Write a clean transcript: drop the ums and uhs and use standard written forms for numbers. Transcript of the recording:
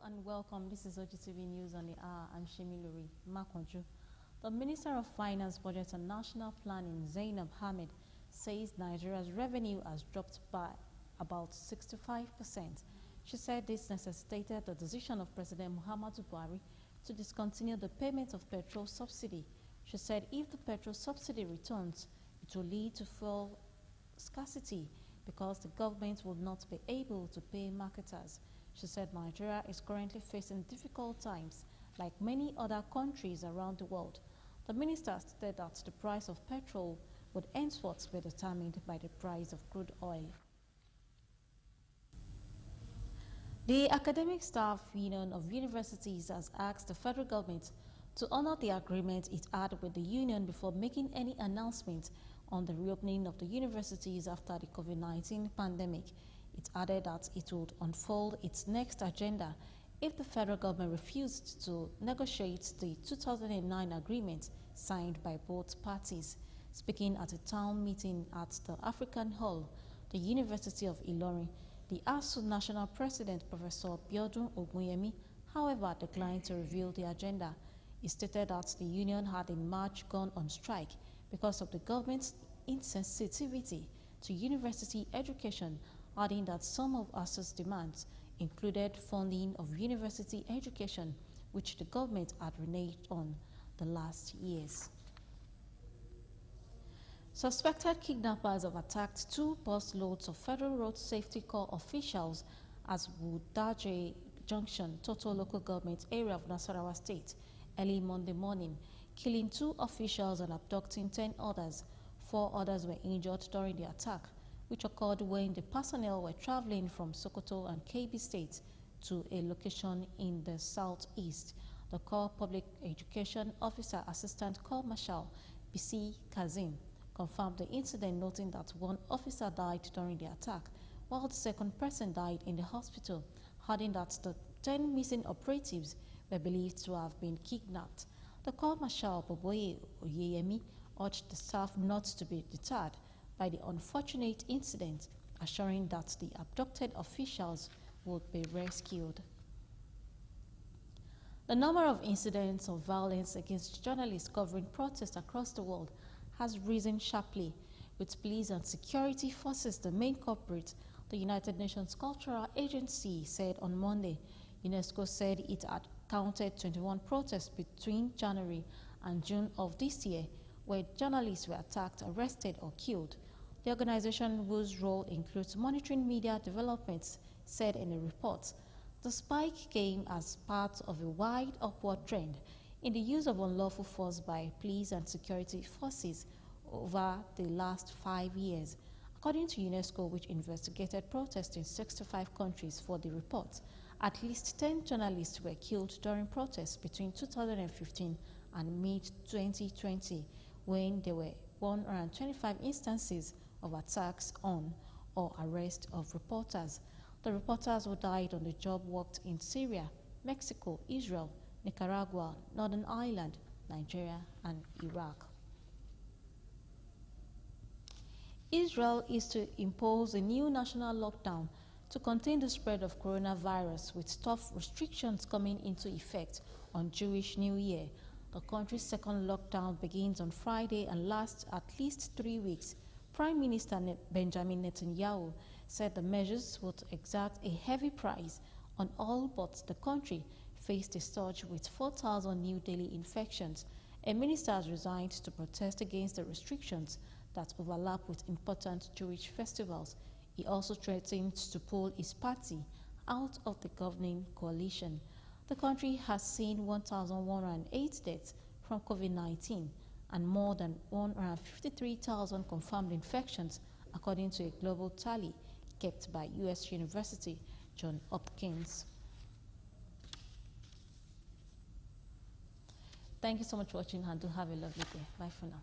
and welcome. This is Ogtv News on the Hour. I'm Shemilori Makonju. The Minister of Finance, Budget and National Planning, Zainab Hamid, says Nigeria's revenue has dropped by about 65%. She said this necessitated the decision of President Muhammadu Buhari to discontinue the payment of petrol subsidy. She said if the petrol subsidy returns, it will lead to fuel scarcity because the government will not be able to pay marketers. She said Nigeria is currently facing difficult times like many other countries around the world. The minister stated that the price of petrol would henceforth be determined by the price of crude oil. The Academic Staff Union of Universities has asked the federal government to honor the agreement it had with the union before making any announcement on the reopening of the universities after the COVID-19 pandemic. It added that it would unfold its next agenda if the federal government refused to negotiate the 2009 agreement signed by both parties. Speaking at a town meeting at the African Hall, the University of Ilorin, the ASU National President, Professor Biodun Ogunyemi, however, declined to reveal the agenda. He stated that the union had in March gone on strike because of the government's insensitivity to university education, adding that some of ASU's demands included funding of university education, which the government had reneged on the last years. Suspected kidnappers have attacked 2 bus loads of Federal Road Safety Corps officials at Wudaje Junction, Toto local government area of Nasarawa State, early Monday morning, killing 2 officials and abducting 10 others. 4 others were injured during the attack, which occurred when the personnel were traveling from Sokoto and Kebbi State to a location in the southeast. The Corps Public Education Officer Assistant Corps Marshal BC Kazim confirmed the incident, noting that 1 officer died during the attack, while the 2nd person died in the hospital, adding that the 10 missing operatives were believed to have been kidnapped. The Corps Marshal Boboye Oyeyemi urged the staff not to be deterred by the unfortunate incident, assuring that the abducted officials would be rescued. The number of incidents of violence against journalists covering protests across the world has risen sharply, with police and security forces the main culprit, the United Nations Cultural Agency said on Monday. UNESCO said it had counted 21 protests between January and June of this year, where journalists were attacked, arrested, or killed. The organization, whose role includes monitoring media developments, said in a report, the spike came as part of a wide upward trend in the use of unlawful force by police and security forces over the last 5 years. According to UNESCO, which investigated protests in 65 countries for the report, at least 10 journalists were killed during protests between 2015 and mid-2020, when there were 125 instances of attacks on or arrest of reporters. The reporters who died on the job worked in Syria, Mexico, Israel, Nicaragua, Northern Ireland, Nigeria, and Iraq. Israel is to impose a new national lockdown to contain the spread of coronavirus, with tough restrictions coming into effect on Jewish New Year. The country's 2nd lockdown begins on Friday and lasts at least 3 weeks. Prime Minister Benjamin Netanyahu said the measures would exact a heavy price on all but the country faced a surge with 4,000 new daily infections. A minister has resigned to protest against the restrictions that overlap with important Jewish festivals. He also threatened to pull his party out of the governing coalition. The country has seen 1,108 deaths from COVID-19 and more than 153,000 confirmed infections, according to a global tally kept by U.S. University Johns Hopkins. Thank you so much for watching, and do have a lovely day. Bye for now.